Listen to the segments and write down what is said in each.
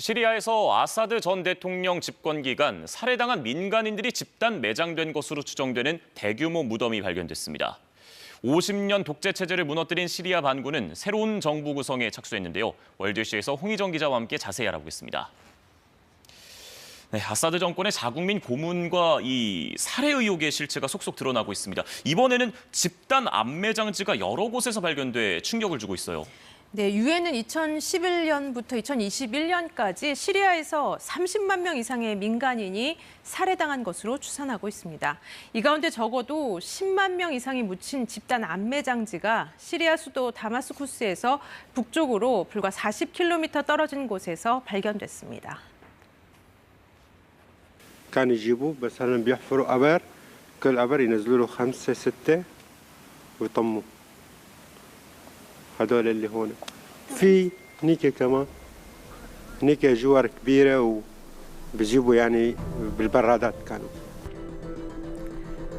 시리아에서 아사드 전 대통령 집권 기간 살해당한 민간인들이 집단 매장된 것으로 추정되는 대규모 무덤이 발견됐습니다. 50년 독재 체제를 무너뜨린 시리아 반군은 새로운 정부 구성에 착수했는데요. 월드시에서 홍희정 기자와 함께 자세히 알아보겠습니다. 네, 아사드 정권의 자국민 고문과 이 살해 의혹의 실체가 속속 드러나고 있습니다. 이번에는 집단 암매 장지가 여러 곳에서 발견돼 충격을 주고 있어요. 네, 유엔은 2011년부터 2021년까지 시리아에서 30만 명 이상의 민간인이 살해당한 것으로 추산하고 있습니다. 이 가운데 적어도 10만 명 이상이 묻힌 집단 암매 장지가 시리아 수도 다마스쿠스에서 북쪽으로 불과 40km 떨어진 곳에서 발견됐습니다. كان يجيبوا مثلا بيحفروا ابر كل ابر ينزلوا له 5 6 ويطموا هذول اللي هون في نيكه كمان نيكه جوار كبيره وبيجيبوا يعني بالبرادات كانوا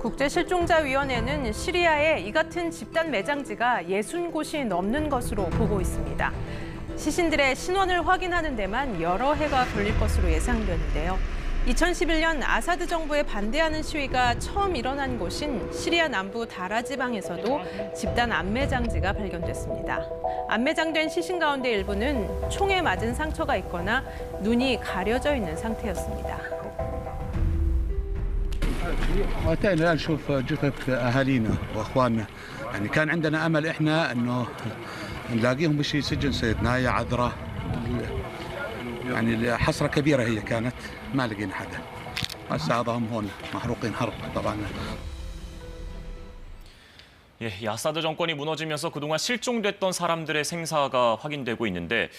국제실종자위원회는 시리아에 이 같은 집단 매장지가 60곳이 넘는 것으로 보고 있습니다. 시신들의 신원을 확인하는 데만 여러 해가 걸릴 것으로 예상되는데요. 2011년 아사드 정부에 반대하는 시위가 처음 일어난 곳인 시리아 남부 다라 지방에서도 집단 암매 장지가 발견됐습니다. 암매장된 시신 가운데 일부는 총에 맞은 상처가 있거나 눈이 가려져 있는 상태였습니다. واتينا الان نشوف جثث اهالينا واخواننا يعني كان عندنا امل احنا انه نلاقيهم بشي سجن سيدنا هي عذراء يعني حسره كبيره هي كانت ما لقينا حدا هسه هذاهم هون محروقين حرق طبعا. 예, 이 아사드 정권이 무너지면서 그동안 실종됐던 사람들의 생사가 확인되고 있는데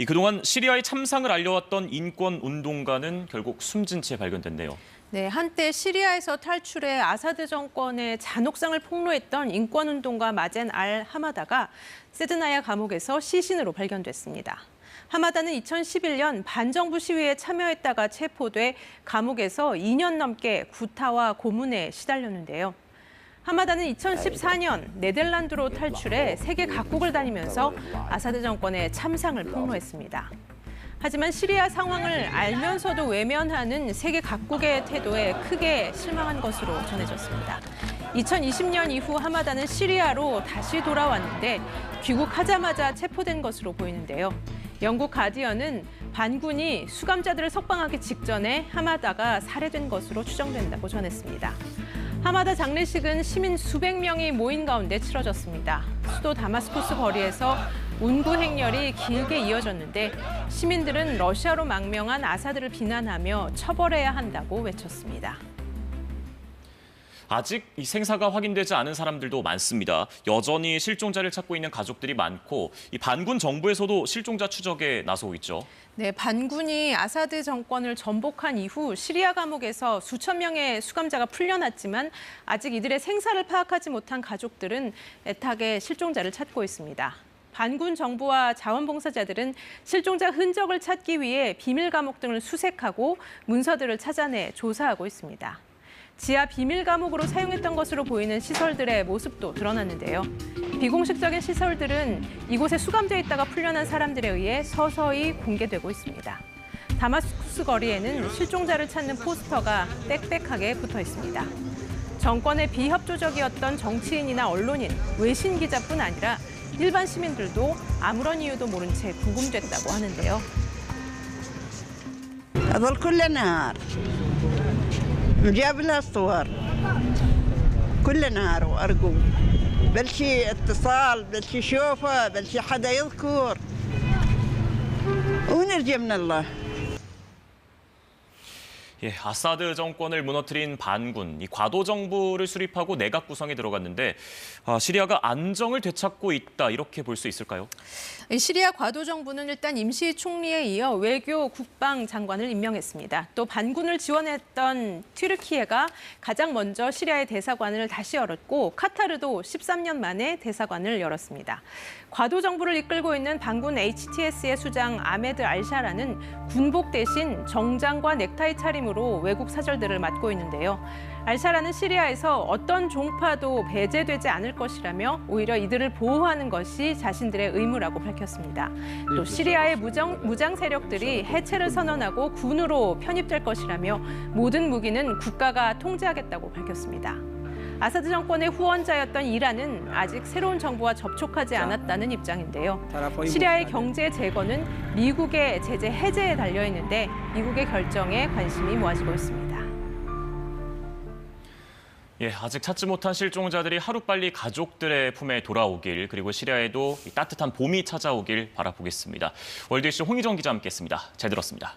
그동안 시리아의 참상을 알려왔던 인권 운동가는 결국 숨진 채 발견됐네요. 네, 한때 시리아에서 탈출해 아사드 정권의 잔혹상을 폭로했던 인권운동가 마젠 알 하마다가 세드나야 감옥에서 시신으로 발견됐습니다. 하마다는 2011년 반정부 시위에 참여했다가 체포돼 감옥에서 2년 넘게 구타와 고문에 시달렸는데요. 하마다는 2014년 네덜란드로 탈출해 세계 각국을 다니면서 아사드 정권의 참상을 폭로했습니다. 하지만 시리아 상황을 알면서도 외면하는 세계 각국의 태도에 크게 실망한 것으로 전해졌습니다. 2020년 이후 하마다는 시리아로 다시 돌아왔는데 귀국하자마자 체포된 것으로 보이는데요. 영국 가디언은 반군이 수감자들을 석방하기 직전에 하마다가 살해된 것으로 추정된다고 전했습니다. 하마다 장례식은 시민 수백 명이 모인 가운데 치러졌습니다. 수도 다마스쿠스 거리에서 운구 행렬이 길게 이어졌는데 시민들은 러시아로 망명한 아사드를 비난하며 처벌해야 한다고 외쳤습니다. 아직 이 생사가 확인되지 않은 사람들도 많습니다. 여전히 실종자를 찾고 있는 가족들이 많고 이 반군 정부에서도 실종자 추적에 나서고 있죠. 네, 반군이 아사드 정권을 전복한 이후 시리아 감옥에서 수천 명의 수감자가 풀려났지만 아직 이들의 생사를 파악하지 못한 가족들은 애타게 실종자를 찾고 있습니다. 반군 정부와 자원봉사자들은 실종자 흔적을 찾기 위해 비밀 감옥 등을 수색하고 문서들을 찾아내 조사하고 있습니다. 지하 비밀 감옥으로 사용했던 것으로 보이는 시설들의 모습도 드러났는데요. 비공식적인 시설들은 이곳에 수감돼 있다가 풀려난 사람들에 의해 서서히 공개되고 있습니다. 다마스쿠스 거리에는 실종자를 찾는 포스터가 빽빽하게 붙어 있습니다. 정권의 비협조적이었던 정치인이나 언론인, 외신 기자뿐 아니라 일반 시민들도 아무런 이유도 모른 채 구금됐다고 하는데요. جاب لها الصور كل نهار وأرجو بل شي اتصال بل شي شوفه بل شي حدا يذكر ونرجع من الله. 예, 아사드 정권을 무너뜨린 반군, 이 과도 정부를 수립하고 내각 구성에 들어갔는데 시리아가 안정을 되찾고 있다 이렇게 볼 수 있을까요? 시리아 과도 정부는 일단 임시 총리에 이어 외교 국방 장관을 임명했습니다. 또 반군을 지원했던 튀르키예가 가장 먼저 시리아의 대사관을 다시 열었고 카타르도 13년 만에 대사관을 열었습니다. 과도 정부를 이끌고 있는 반군 HTS의 수장 아메드 알샤라는 군복 대신 정장과 넥타이 차림으로 외국 사절들을 맡고 있는데요. 알샤라는 시리아에서 어떤 종파도 배제되지 않을 것이라며 오히려 이들을 보호하는 것이 자신들의 의무라고 밝혔습니다. 또 시리아의 무장 세력들이 해체를 선언하고 군으로 편입될 것이라며 모든 무기는 국가가 통제하겠다고 밝혔습니다. 아사드 정권의 후원자였던 이란은 아직 새로운 정부와 접촉하지 않았다는 입장인데요. 시리아의 경제 재건은 미국의 제재 해제에 달려 있는데 미국의 결정에 관심이 모아지고 있습니다. 예, 아직 찾지 못한 실종자들이 하루빨리 가족들의 품에 돌아오길, 그리고 시리아에도 따뜻한 봄이 찾아오길 바라보겠습니다. 월드이슈 홍희정 기자 함께했습니다. 잘 들었습니다.